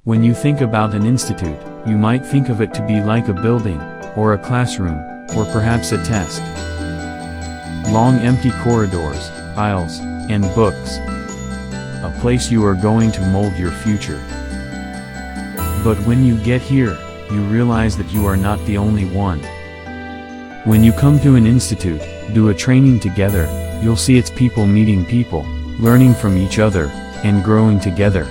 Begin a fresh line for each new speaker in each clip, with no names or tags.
When you think about an institute, you might think of it to be like a building, or a classroom, or perhaps a test. Long empty corridors, aisles, and books. A place you are going to mold your future. But when you get here, you realize that you are not the only one. When you come to an institute, do a training together, you'll see it's people meeting people, learning from each other, and growing together.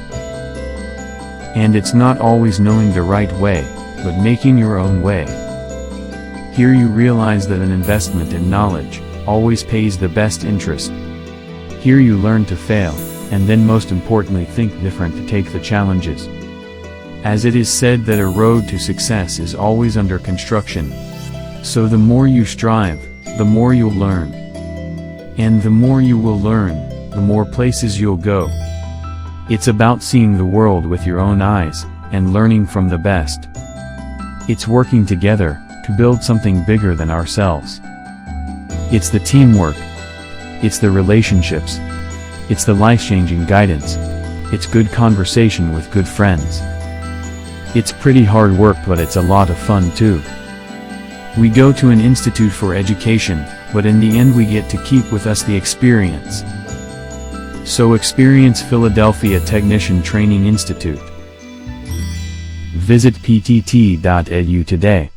And it's not always knowing the right way, but making your own way. Here you realize that an investment in knowledge always pays the best interest. Here you learn to fail, and then most importantly think different to take the challenges. As it is said that a road to success is always under construction. So the more you strive, the more you'll learn. And the more you will learn, the more places you'll go. It's about seeing the world with your own eyes, and learning from the best. It's working together, to build something bigger than ourselves. It's the teamwork. It's the relationships. It's the life-changing guidance. It's good conversation with good friends. It's pretty hard work, but it's a lot of fun too. We go to an institute for education, but in the end we get to keep with us the experience. So experience Philadelphia Technician Training Institute. Visit ptt.edu today.